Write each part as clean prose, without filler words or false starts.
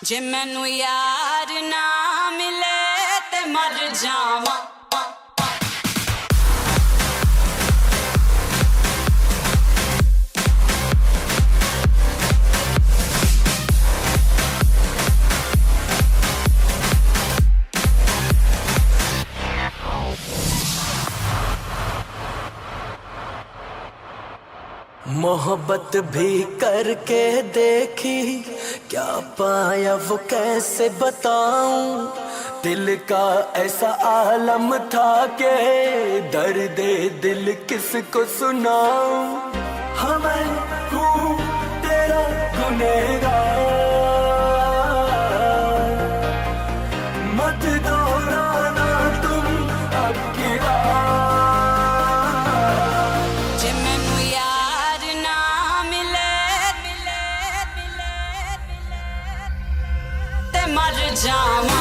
जे मैनू यार ना मिले ते मर जावां। मोहब्बत भी करके देखी, क्या पाया वो कैसे बताऊं। दिल का ऐसा आलम था के दर्द दिल किसको सुनाऊं। हाँ मैं हूँ तेरा गुनहगार, मत दोहराना तुम अब की मर जावां।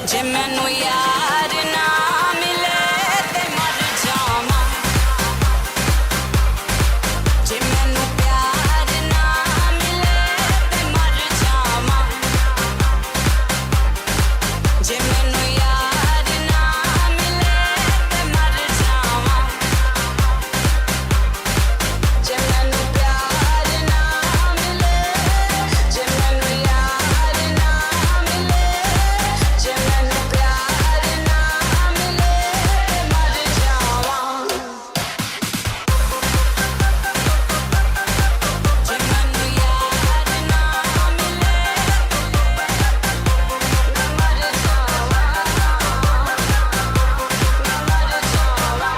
जे मैनू यार ना मिले ते मर जावां। जे मैनू प्यार ना मिले ते मर जावां। जे मैनू यार ना मिले ते मर जावां। जे मैनू प्यार ना मिले, जे मैनू यार ना मिले, जे मैनू प्यार ना मिले ते मर जावां। जे मैनू यार ना मिले मर जावां।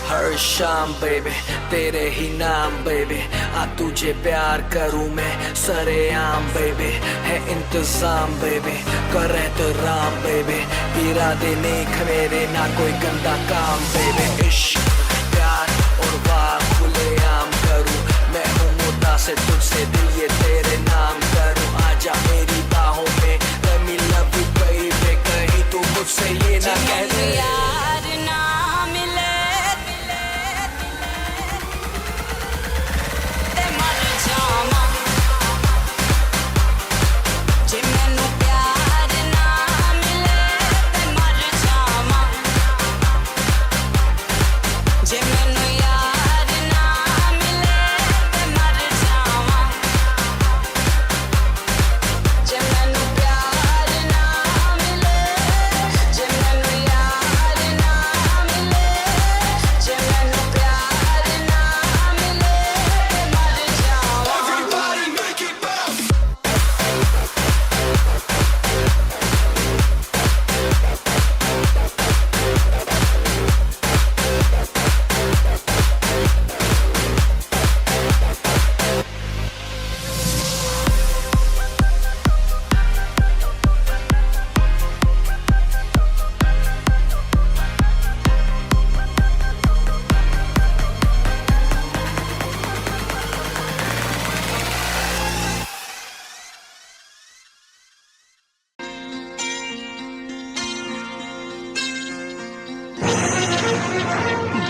हर शाम बेबी तेरे ही नाम बेबी, आ तुझे प्यार करूं मैं सरेआम बेबी। है इंतजाम बेबी कर एहतराम बेबी, इरादे नेक मेरे ना कोई गंदा काम बेबी। इश्क प्यार और वाह खुलेआम करूं, मैं हूँ मुतासिर तुझसे दिल ये तेरे नाम करूं। आजा मेरी बाहों में let me love you baby, कहीं तू मुझसे ये ना कह दे यार ना मिले ते मर जावां। जे मैनू प्यार ना मिले ते मर जावां। जे मैनू यार ना मिले ते मर जावां। जे मैनू प्यार ना मिले, जे मैनू यार ना मिले, जे मैनू प्यार ना मिले ते मर जावां। Everybody make it bounce.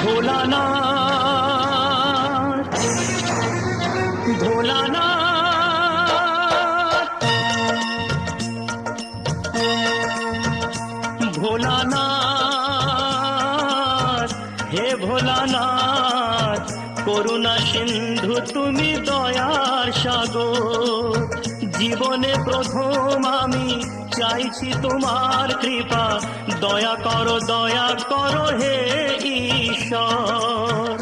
Bholanath Bholanath Bholanath হে ভোলানাথ করুণা সিন্ধু তুমি দয়ার সাগর, জীবনে প্রথম আমি চাইছি তোমার কৃপা, দয়া করো হে ঈশ্বর।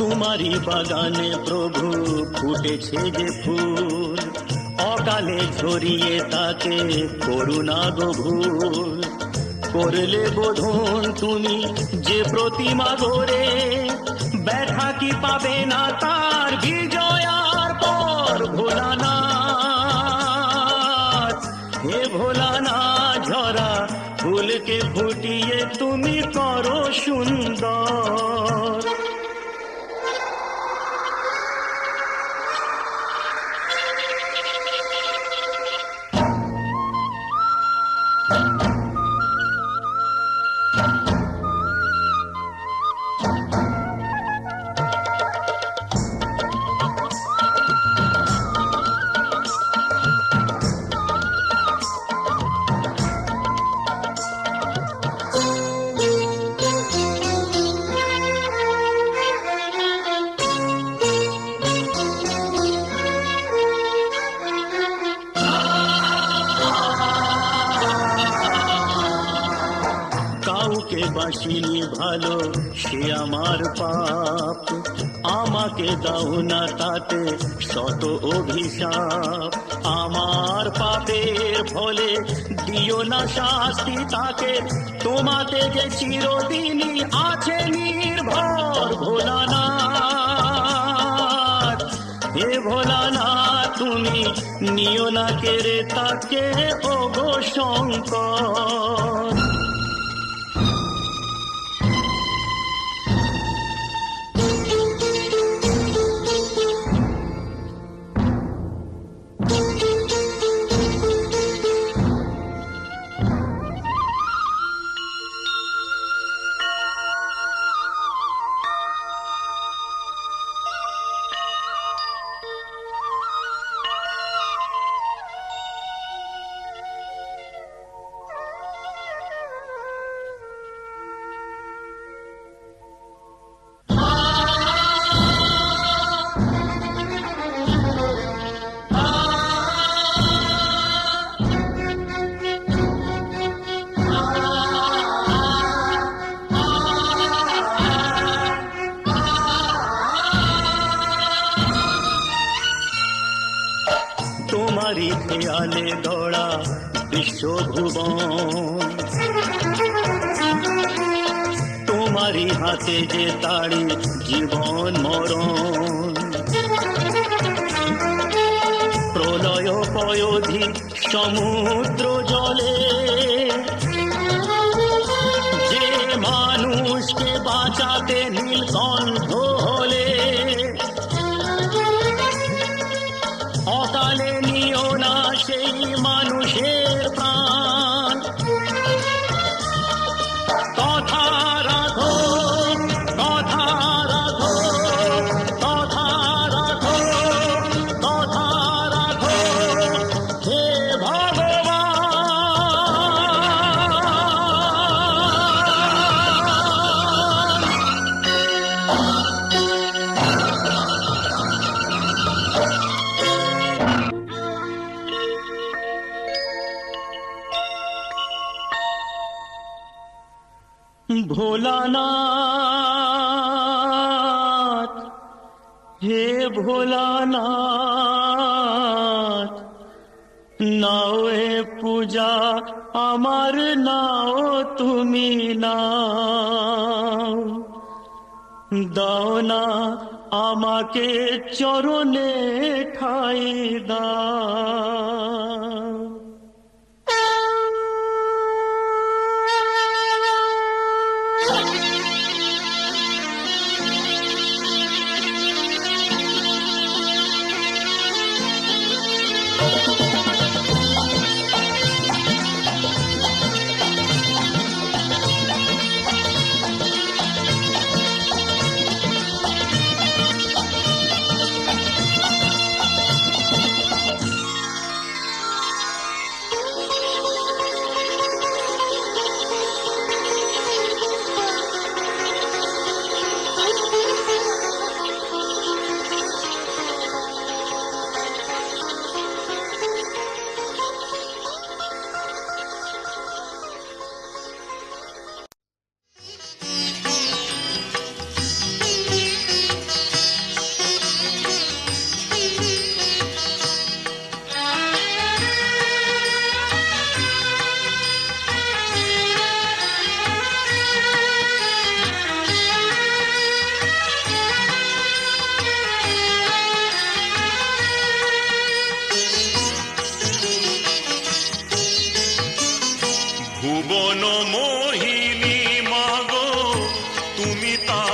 তোমারই বাগানে প্রভু ফুটেছে যে ফুল, অকালে ঝরিয়ে তাকে করুণা গো ভুল। করলে বোধন তুমি যে প্রতিমা গড়ে, ব্যথা কি পাবে না তার বিজয়ার পর। ভোলানাথ হে ভোলানাথ ঝরা ফুলকে ফুটিয়ে তুমি করো সুন্দর। কাউকে বাসিনি ভালো সে আমার পাপ, আমাকে দাও না তাতে শত অভিশাপ। আমার পাপের ফলে দিও না শাস্তি তাকে, তোমাতে যে চিরদিনই আছে নির্ভর। ভোলানাথ হে ভোলানাথ তুমি নিও না কেড়ে তাকে ওগো শঙ্কর। তোমারই খেয়ালে গড়া বিশ্বভুবন, তোমারই হাতে যে তাড়ি জীবন মরণ। প্রলয় পয়োধি সমুদ্র জলে যে মানুষকে বাঁচাতে নীলকণ্ঠ হলে, অকালে নিও না সেই মানুষের প্রাণ। কথা রাখো কথা রাখো কথা রাখো কথা রাখো হে ভগবান। ভোলানাথ হে ভোলানাথ নাও এ পূজা আমার, নাও তুমি নাও, দাও না আমাকে চরণে ঠাই দাও।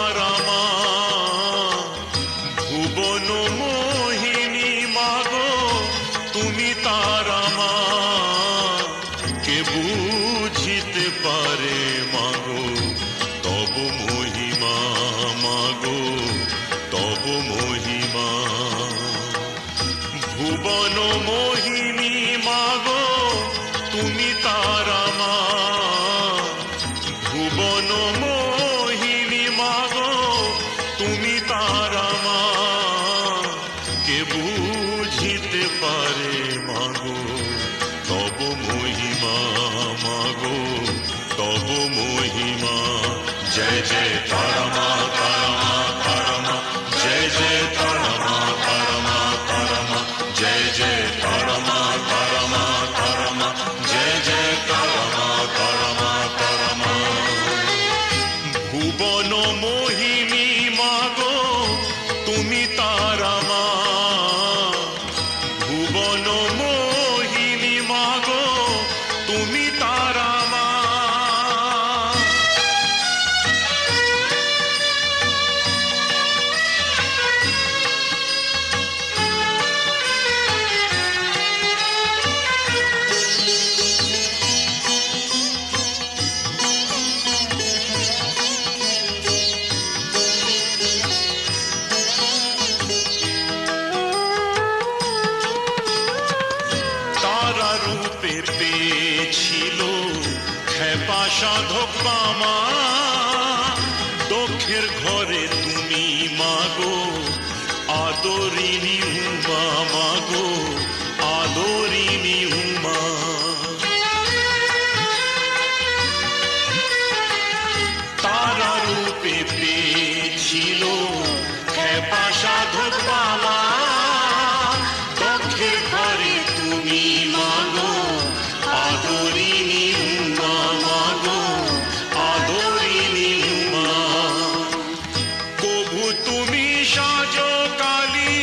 তারা মা, ভুবন মোহিনী মাগো তুমি তারা মা, কে বুঝিতে পারে মাগো তব মহিমা, মাগো তব মহিমা। ভুবন মোহিনী মাগো তুমি তারা মা, ভুবন মোহিনী মাগো তুমি তারা মা, কে বুঝিতে পারে মাগো তব মহিমা, মাগো তব মহিমা। জয় জয় তারা মা, তারা মা, তারা মা, জয় জয় তারা মা, তারা মা, তারা মা, জয় জয় তারা মা, তারা মা, তারা মা, জয় জয় তারা মা, তারা মা, তারা মা। ভুবন মোহিনী মাগো তুমি তারা মা, ভুবন মোহিনী মাগো তুমি তারা মা। তারা রূপে পেয়েছিল খেপা সাধক বামা, দক্ষের ঘরে তুমি মাগো আদরিনী উমা, মাগো আদরিনী উমা। তারা রূপে পেয়েছিল খেপা সাধক বামা, দক্ষের ঘরে তুমি মাগো আদরিনী উমা, মাগো আদরিনী উমা। কভু তুমি সাজো কালী,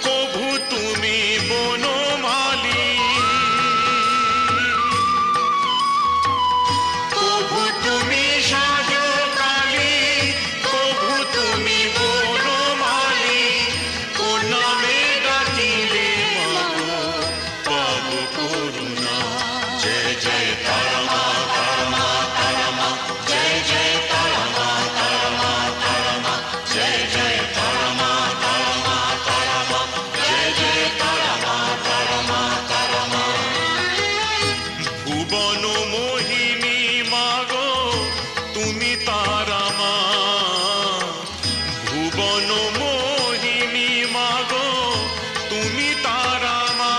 কভু তুমি বনমালী, কভু তুমি সাজো কালী, কভু তুমি বনমালী। কোন নামে ডাকিলে মাগো পাব করুণা। জয় জয় তারা মা, তারা মা, তারা মা, জয় জয় তারা মা, তারা মা, তারা মা, জয় জয় তারা মা, তারা মা, তারা মা, জয় জয় তারা মা, তারা মা, তারা মা। ভুবন মোহিনী মাগো তুমি তারা মা, ভুবন মোহিনী মাগো তুমি তারা মা।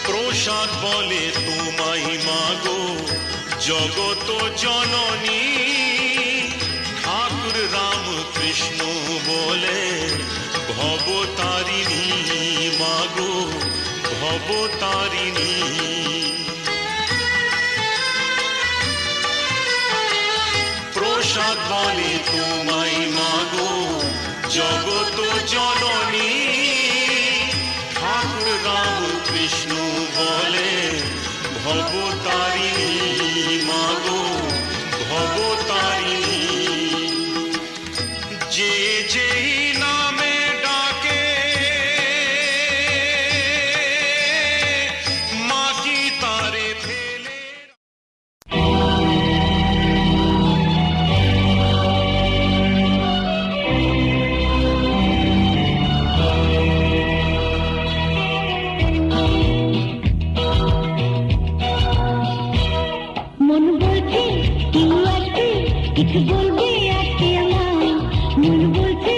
প্রসাদ বলে তোমায় মাগো জগত জননী, ঠাকুর রাম কৃষ্ণ বলে ভবতারিণী, মাগো ভবতারিণী। প্রসাদ বলে তোমায় মাগো জগত জননী, ঠাকুর রাম কৃষ্ণ বলে ভবতারিণী, মাগো ভবতারিণী। যে যেই নামে ডাকে মা কি তারে ফেলে। মন বলছে কেউ আসবে কিছু বলবে আজকে আমার, মন বলছে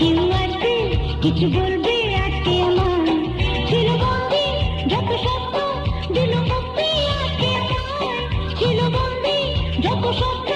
কেউ আসবে কিছু বলবে আজকে আমার। ছিল বন্দি যত স্বপ্ন দিল মুক্তি আজকে আমার, ছিল বন্দি যত স্বপ্ন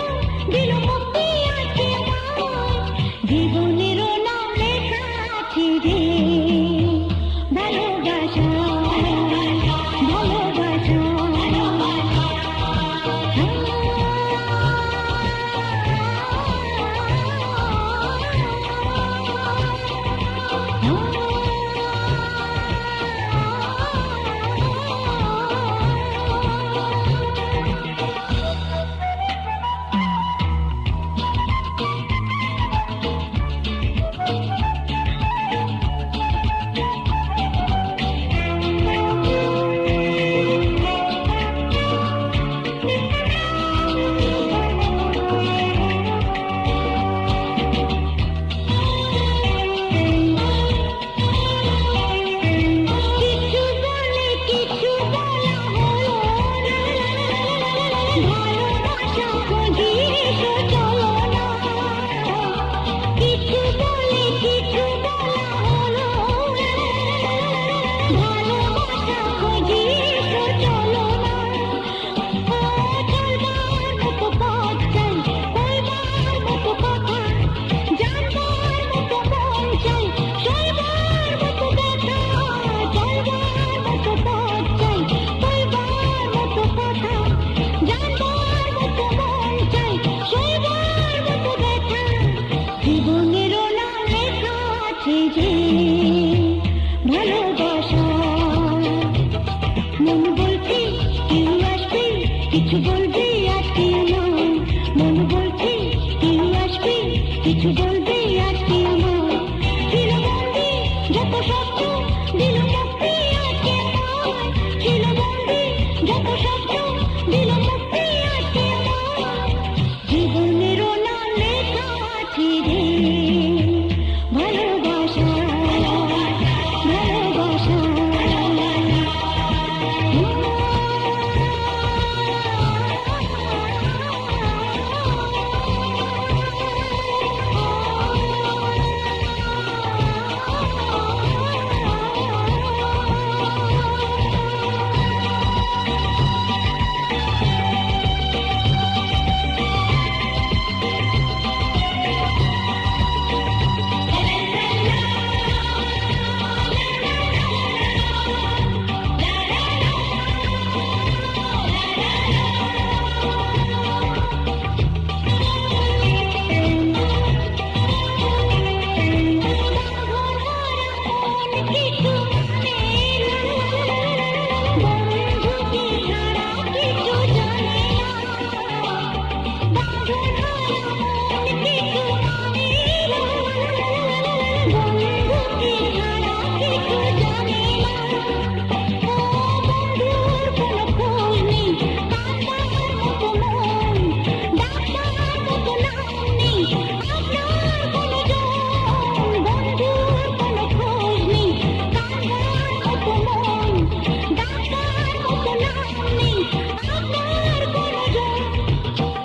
কিছু বলবে আজকে আমার ছিল বন্দি যত স্বপ্ন দিল মুক্তি আজকে আমার ছিল বন্দি যত স্বপ্ন দিল মুক্তি আজকে আমার জীবনেরও নাম লেখা আছে রে ভালোবাসা ভালোবাসা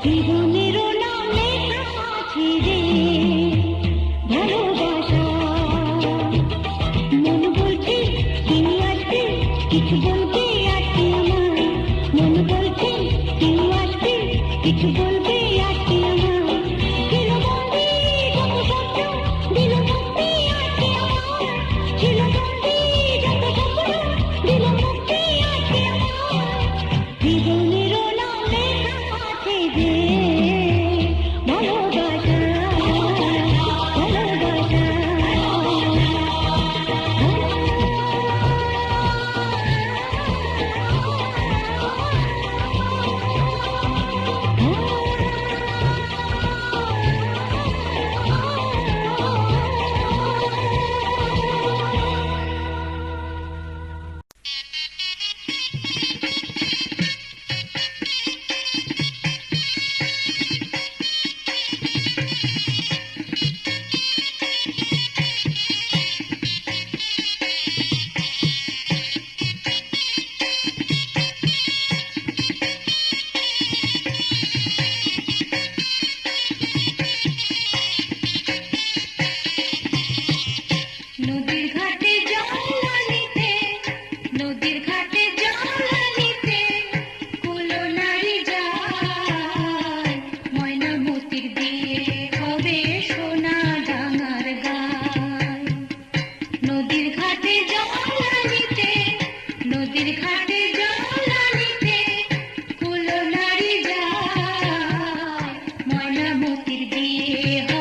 জীবনেরও নাম লেখা আছে রে ভালোবাসা মন বলছে কেউ আসবে কিছু বলবে আজকে আমার মন বলছে কেউ আসবে কিছু বলবে আজকে আমার ছিল বন্দি যত স্বপ্ন দিল মুক্তি আজকে আমার ছিল বন্দি যত স্বপ্ন দিল মুক্তি আজকে আমার জীবনেরও নাম লেখা আছে যে ভালোবাসা ভালোবাসা নদীর ঘাটে জলানিতে নদীর ঘাটে জলানিতে কুলো নারী যায় ময়না মতির বিয়ে হবে সোনা ডাঙার গায় নদীর ঘাটে জলানিতে নদীর ঘাটে জলানিতে কুলো নারী যায় ময়না মতির বিয়ে